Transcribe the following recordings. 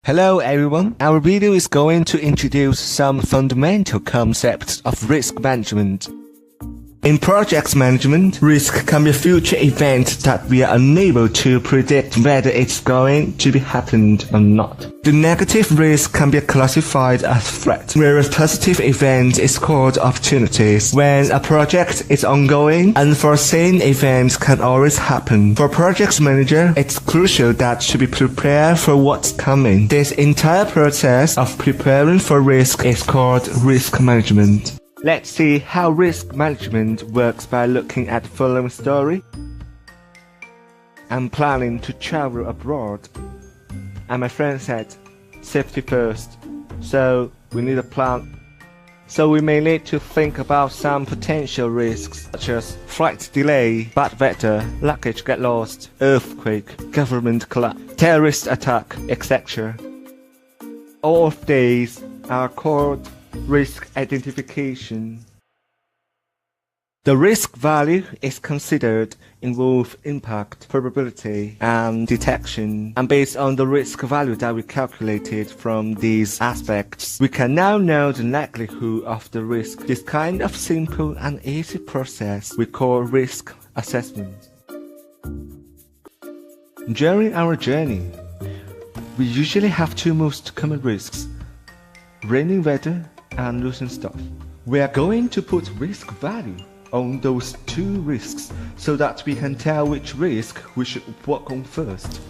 Hello everyone, our video is going to introduce some fundamental concepts of risk management. In project management, risk can be a future event that we are unable to predict whether it's going to be happened or not. The negative risk can be classified as threat, whereas positive event is called opportunities. When a project is ongoing, unforeseen events can always happen. For project manager, it's crucial that to be prepared for what's coming. This entire process of preparing for risk is called risk management. Let's see how risk management works by looking at the following story. I'm planning to travel abroad, and my friend said, safety first, so we need a plan. So we may need to think about some potential risks, such as flight delay, bad weather, luggage get lost, earthquake, government collapse, terrorist attack, etc. All of these are called risk identification. The risk value is considered involve impact, probability, and detection, and based on the risk value that we calculated from these aspects, we can now know the likelihood of the risk. This kind of simple and easy process we call risk assessment. During our journey, we usually have two most common risks: raining weather and losing stuff. We are going to put risk value on those two risks so that we can tell which risk we should work on first.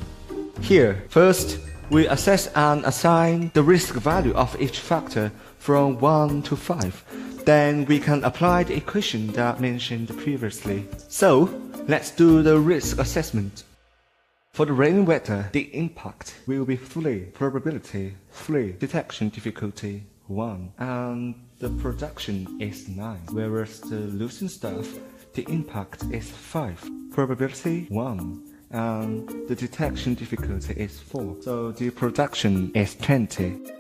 Here, first, we assess and assign the risk value of each factor from 1 to 5. Then we can apply the equation that mentioned previously. So, let's do the risk assessment. For the rain weather, the impact will be 3, probability 3, detection difficulty 1, and the production is 9, whereas the losing stuff, the impact is 5, probability 1, and the detection difficulty is 4, so the production is 20.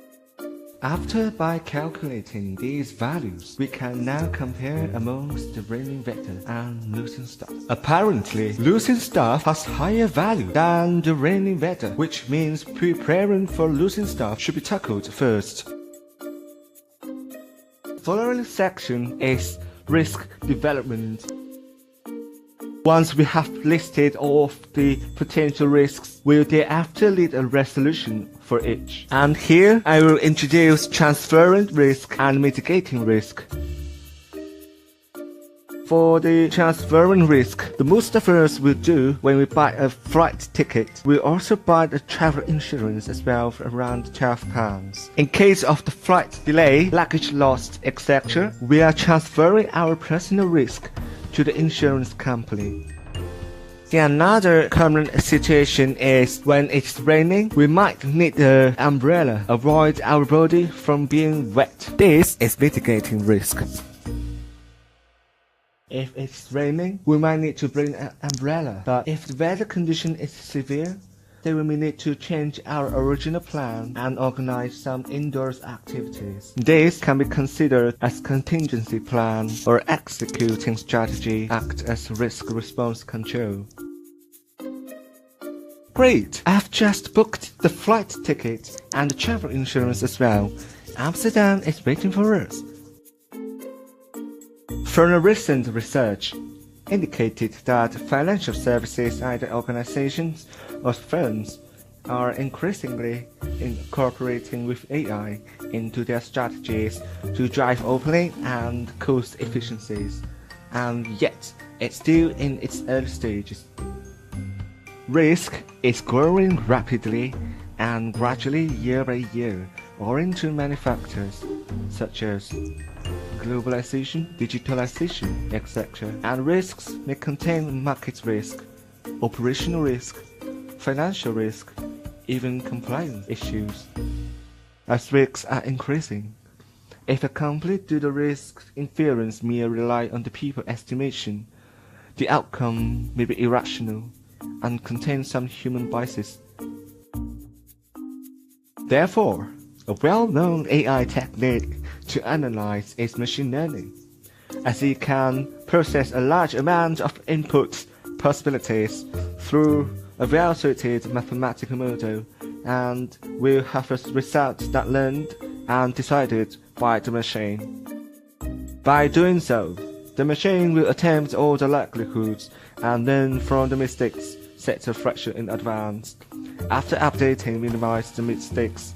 By calculating these values, we can now compare amongst the raining weather and losing stuff. Apparently, losing stuff has higher value than the raining weather, which means preparing for losing stuff should be tackled first. The following section is risk development. Once we have listed all of the potential risks, we'll thereafter lead a resolution for each. And here I will introduce transferring risk and mitigating risk. For the transferring risk, the most of us will do when we buy a flight ticket. We also buy the travel insurance as well for around £12. In case of the flight delay, luggage lost, etc., we are transferring our personal risk to the insurance company. Another common situation is when it's raining, we might need the umbrella, avoid our body from being wet. This is mitigating risk. If it's raining, we might need to bring an umbrella, but if the weather condition is severe, then we may need to change our original plan and organize some indoors activities. This can be considered as contingency plan or executing strategy act as risk response control. Great! I've just booked the flight ticket and the travel insurance as well. Amsterdam is waiting for us. From a recent research, indicated that financial services, either organizations or firms, are increasingly incorporating with AI into their strategies to drive opening and cost efficiencies, and yet it's still in its early stages. Risk is growing rapidly and gradually year by year, owing to many factors such as globalization, digitalization, etc. And risks may contain market risk, operational risk, financial risk, even compliance issues. As risks are increasing, if a complete due to risk inference may rely on the people estimation, the outcome may be irrational and contain some human biases. Therefore, a well-known AI technique to analyze is machine learning, as it can process a large amount of input possibilities through a well-suited mathematical model and will have a result that learned and decided by the machine. By doing so, the machine will attempt all the likelihoods and learn from the mistakes set a fraction in advance. After updating minimize the mistakes,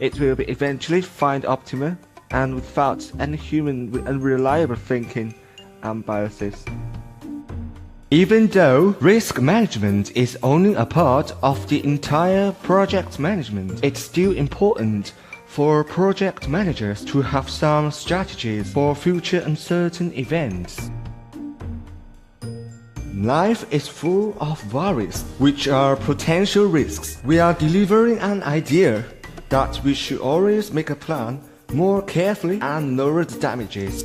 it will be eventually find optimal and without any human with unreliable thinking and biases. Even though risk management is only a part of the entire project management, it's still important for project managers to have some strategies for future uncertain events. Life is full of worries, which are potential risks. We are delivering an idea that we should always make a plan more carefully and lower the damages.